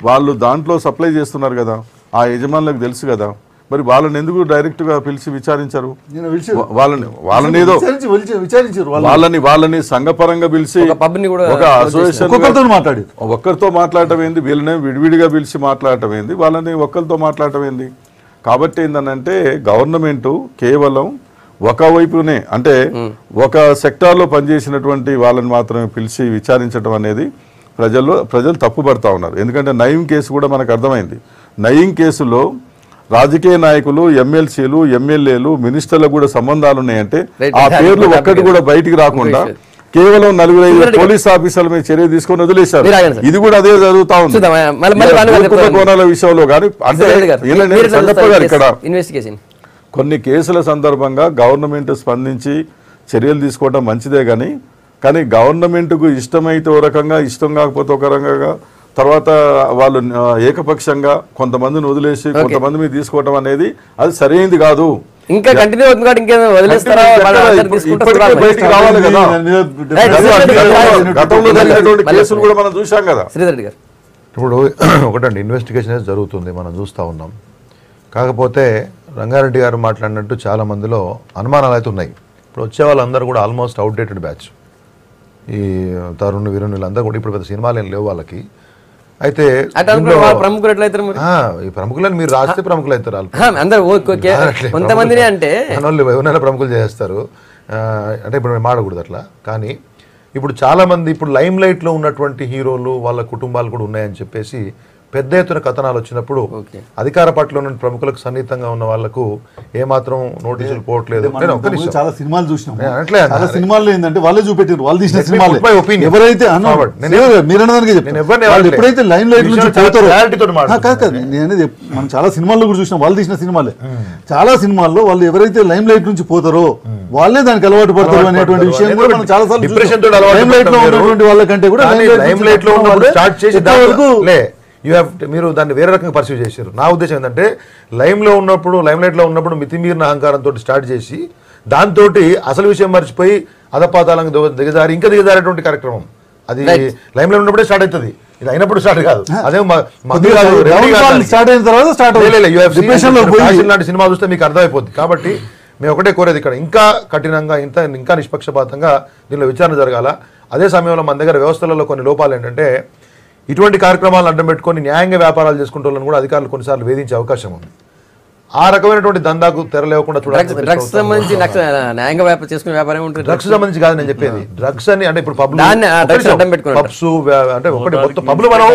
వాళ్ళు దాంట్లో సప్లై చేస్తున్నారు కదా, ఆ యజమానులకు తెలుసు కదా, మరి వాళ్ళని ఎందుకు డైరెక్ట్గా పిలిచి విచారించారు? వాళ్ళని సంఘపరంగా పిలిచి ఒక అసోసియేషన్ ఒక్కరితో మాట్లాడటం ఏంది, వీళ్ళని విడివిడిగా పిలిచి మాట్లాడటం ఏంది, వాళ్ళని ఒక్కరితో మాట్లాడటం ఏంది? కాబట్టి ఏంటంటే గవర్నమెంట్ కేవలం ఒకవైపునే అంటే ఒక సెక్టార్లో పనిచేసినటువంటి వాళ్ళని మాత్రమే పిలిచి విచారించడం అనేది ప్రజలు తప్పుపడతా ఉన్నారు. ఎందుకంటే నయీం కేసు కూడా మనకు అర్థమైంది. నయీం కేసులో రాజకీయ నాయకులు, ఎమ్మెల్సీలు, ఎమ్మెల్యేలు, మినిస్టర్లకు కూడా సంబంధాలు ఉన్నాయంటే ఆ పేర్లు ఒక్కటి కూడా బయటికి రాకుండా కేవలం 4-5 పోలీస్ ఆఫీసర్ల మీద చర్య తీసుకొని వదిలేశారు. ఇది కూడా అదే జరుగుతా ఉంది కోణాల విషయంలో. కానీ అంటే ఇక్కడ కొన్ని కేసుల సందర్భంగా గవర్నమెంట్ స్పందించి చర్యలు తీసుకోవడం మంచిదే. కానీ గవర్నమెంట్కు ఇష్టమైతే ఒక రకంగా, ఇష్టం కాకపోతే ఒక రకంగా, తర్వాత వాళ్ళు ఏకపక్షంగా కొంతమందిని వదిలేసి కొంతమంది మీద తీసుకోవడం అనేది అది సరైనది కాదు. ఇంకా కంటిన్యూ అవుతుంది, ఇంకేదో వదిలేస్తారా? గతంలో జరిగినటువంటి కేసులు కూడా మనం చూసాం కదా. శ్రీధర్ గారు, ఇప్పుడు ఒకటండి ఇన్వెస్టిగేషన్ జరుగుతుంది, మనం చూస్తూ ఉన్నాం. కాకపోతే రంగారెడ్డి గారు మాట్లాడినట్టు చాలా మందిలో అనుమానాలు అయితే ఉన్నాయి. ఇప్పుడు వచ్చే వాళ్ళందరూ కూడా ఆల్మోస్ట్ అవుట్డేటెడ్ బ్యాచ్. ఈ తరుణ్ వీరుణ్ వీళ్ళందరూ కూడా ఇప్పుడు పెద్ద సినిమాలు ఏం లేవు వాళ్ళకి. అయితే ప్రముఖులు ఎట్లయితారు? ఈ ప్రముఖులని మీరు రాస్తే ప్రముఖులు అవుతారు. కొంతమందిని అంటే ఎవరైనా ప్రముఖులు చేస్తారు అంటే ఇప్పుడు మేము మాడకూడదు అట్లా. కానీ ఇప్పుడు చాలామంది ఇప్పుడు లైమ్ లైట్లో ఉన్నటువంటి హీరోలు వాళ్ళ కుటుంబాలు కూడా ఉన్నాయని చెప్పేసి పెద్ద ఎత్తున కథనాలు వచ్చినప్పుడు అధికార పార్టీలో ఉన్న ప్రముఖులకు సన్నిహితంగా ఉన్న వాళ్ళకు ఏమాత్రం నోటీసులు పోవట్లేదు. చాలా సినిమాలు చూసినాం. చాలా సినిమాల్లో ఏంటంటే వాళ్ళే చూపెట్టారు, వాళ్ళు తీసిన సినిమాలు ఎవరైతే ఎప్పుడైతే లైమ్ లైట్ నుంచి పోతారో నేనేది మనం చాలా సినిమాల్లో కూడా చూసినాం, వాళ్ళు తీసిన సినిమాలే. చాలా సినిమాల్లో వాళ్ళు ఎవరైతే లైమ్ లైట్ నుంచి పోతారో వాళ్ళే దానికి అలవాటు పడతారు అనేటువంటి విషయం కూడా మనం చాలా సార్లు లైమ్ లైట్ లో ఉన్నటువంటి వాళ్ళకంటే కూడా లైమ్ లైట్ లో మీరు దాన్ని వేరే రకంగా పర్సీవ్ చేశారు. నా ఉద్దేశం ఏంటంటే లైమ్ లైట్లో ఉన్నప్పుడు మితిమీరిన అహంకారంతో స్టార్ట్ చేసి దాంతో అసలు విషయం మర్చిపోయి అధపాతాలకు దిగజారి ఇంకా దిగజారేటువంటి కార్యక్రమం అది లైమ్ లో ఉన్నప్పుడే స్టార్ట్ అవుతుంది. ఇది అయినప్పుడు స్టార్ట్ కాదు. అదే లాంటి సినిమా చూస్తే మీకు అర్థమైపోద్ది. కాబట్టి మేము ఒకటే కోరేది ఇక్కడ ఇంకా కఠినంగా ఇంకా నిష్పక్షపాతంగా దీనిలో విచారణ జరగాల. అదే సమయంలో మన దగ్గర వ్యవస్థలలో కొన్ని లోపాలు ఏంటంటే ఇటువంటి కార్యక్రమాలను అడ్డం పెట్టుకొని న్యాయంగా వ్యాపారాలు చేసుకుంటే కూడా అధికారులు కొన్నిసార్లు వేధించే అవకాశం ఉంది. ఆ రకమైనటువంటి దందాకు తెరలేకుండా చూడాలి. డ్రగ్స్ సంబంధించి న్యాయంగా వ్యాపారం చేసుకునే వ్యాపారం ఉంటుంది. డ్రగ్స్ సంబంధించి కాదు నేను చెప్పేది. డ్రగ్స్ అని అంటే ఇప్పుడు పబ్స్ అంటే ఒకటి మొత్తం పబ్లు మనం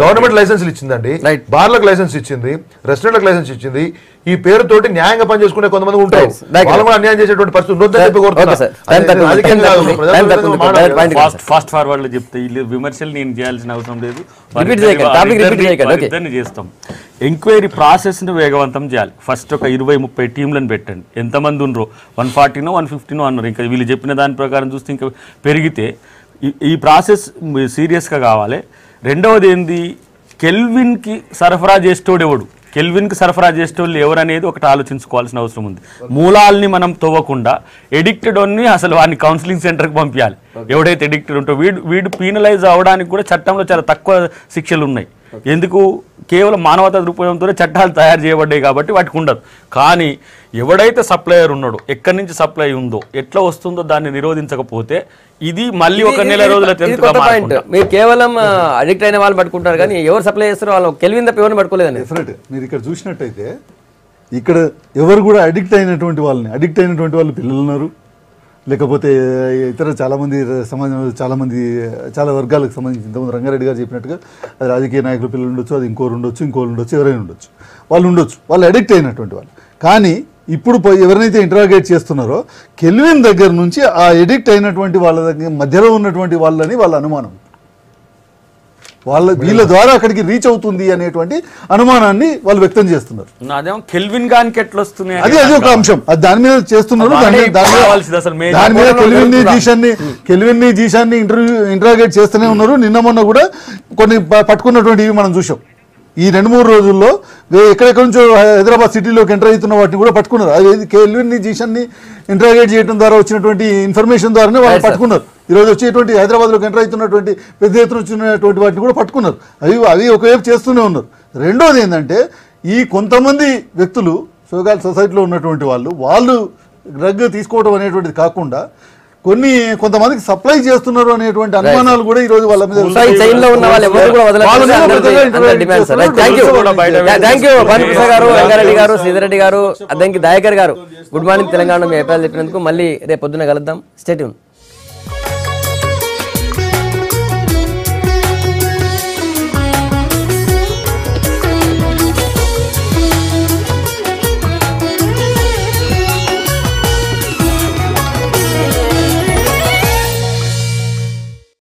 గవర్నమెంట్ లైసెన్స్లు ఇచ్చిందండి, బార్లకు లైసెన్స్ ఇచ్చింది, రెస్టారెంట్లకు లైసెన్స్ ఇచ్చింది. ఈ పేరుతోటి న్యాయంగా పనిచేసుకునే కొంతమంది ఉంటారు, వాళ్ళు కూడా అన్యాయం చేసేటువంటి పరిస్థితి ఉండొద్దని చెప్పి కోరుతున్నారు. ఫాస్ట్ ఫార్వర్డ్ లో చెప్తే విమర్శలు నేను చేయాల్సిన అవసరం లేదు, చేస్తాం. ఎంక్వైరీ ప్రాసెస్ ని వేగవంతం చేయాలి. ఫస్ట్ ఒక 20-30 టీంలను పెట్టండి. ఎంతమంది ఉండరో 140నో 150నో అన్నారు. ఇంకా వీళ్ళు చెప్పిన దాని ప్రకారం చూస్తే ఇంకా పెరిగితే ఈ ప్రాసెస్ సీరియస్గా కావాలి. రెండవది ఏంది, కెల్విన్కి సరఫరా చేసేటోడు ఎవడు, కెల్విన్కి సరఫరా చేసేటోళ్ళు ఎవరనేది ఒకటి ఆలోచించుకోవాల్సిన అవసరం ఉంది. మూలాల్ని మనం తవ్వకుండా ఎడిక్టెడ్ అని అసలు వాడిని కౌన్సిలింగ్ సెంటర్కి పంపించాలి. ఎవడైతే ఎడిక్టెడ్ ఉంటో వీడు పీనలైజ్ అవ్వడానికి కూడా చట్టంలో చాలా తక్కువ శిక్షలు ఉన్నాయి. ఎందుకు, కేవలం మానవతా దృక్పథంతోనే చట్టాలు తయారు చేయబడ్డాయి కాబట్టి వాటికి ఉండదు. కానీ ఎవడైతే సప్లయర్ ఉన్నాడో, ఎక్కడి నుంచి సప్లై ఉందో, ఎట్లా వస్తుందో దాన్ని నిరోధించకపోతే ఇది మళ్ళీ ఒక నెల రోజుల మీరు కేవలం అడిక్ట్ అయిన వాళ్ళు పట్టుకుంటారు, కానీ ఎవరు సప్లై చేస్తారో వాళ్ళు కెల్విన్ తప్ప ఎవరిని పట్టుకోలేదని. డెఫినెట్ మీరు ఇక్కడ చూసినట్టయితే ఇక్కడ ఎవరు కూడా అడిక్ట్ అయినటువంటి వాళ్ళు పిల్లలు ఉన్నారు, లేకపోతే ఇతర చాలామంది సమాజం చాలా వర్గాలకు సంబంధించి ఇంతకుముందు రంగారెడ్డి గారు చెప్పినట్టుగా అది రాజకీయ నాయకుల పిల్లలు ఉండొచ్చు, అది ఇంకోరు ఉండొచ్చు, ఎవరైనా ఉండొచ్చు, వాళ్ళు అడిక్ట్ అయినటువంటి వాళ్ళు. కానీ ఇప్పుడు ఎవరినైతే ఇంటరాగేట్ చేస్తున్నారో కెల్విన్ దగ్గర నుంచి ఆ ఎడిక్ట్ అయినటువంటి వాళ్ళ దగ్గర మధ్యలో ఉన్నటువంటి వాళ్ళని వాళ్ళ అనుమానం, వీళ్ళ ద్వారా అక్కడికి రీచ్ అవుతుంది అనేటువంటి అనుమానాన్ని వాళ్ళు వ్యక్తం చేస్తున్నారు. అది ఒక అంశం, అది దాని మీద చేస్తున్నారు. దాని మీద కెల్విన్ జీషాన్ని ఇంటరాగేట్ చేస్తూనే ఉన్నారు. నిన్న మొన్న కూడా కొన్ని పట్టుకున్నటువంటివి మనం చూసాం. ఈ 2-3 రోజుల్లో ఎక్కడెక్కడి నుంచో హైదరాబాద్ సిటీలోకి ఎంటర్ అవుతున్న వాటిని కూడా పట్టుకున్నారు. అది కెల్విన్ జీషాన్ని ఇంటరాగేట్ చేయడం ద్వారా వచ్చినటువంటి ఇన్ఫర్మేషన్ ద్వారానే వాళ్ళు పట్టుకున్నారు. ఈరోజు వచ్చేటువంటి హైదరాబాద్లోకి ఎంటర్ అవుతున్నటువంటి పెద్ద ఎత్తున వచ్చినటువంటి వాటిని కూడా పట్టుకున్నారు. అవి ఒకవైపు చేస్తూనే ఉన్నారు. రెండోది ఏంటంటే ఈ కొంతమంది వ్యక్తులు సొసైటీలో ఉన్నటువంటి వాళ్ళు డ్రగ్ తీసుకోవడం అనేటువంటిది కాకుండా కొంతమందికి సప్లై చేస్తున్నారు అనేటువంటి అనుమానాలు కూడా ఈ రోజు వాళ్ళ మీద రంగారెడ్డి గారు, శ్రీధర్ రెడ్డి గారు, అద్దంకి దయాకర్ గారు, గుడ్ మార్నింగ్ తెలంగాణ మీ అభిప్రాయాలు చెప్పినందుకు. మళ్ళీ రేపు పొద్దున కలుద్దాం. Stay tune.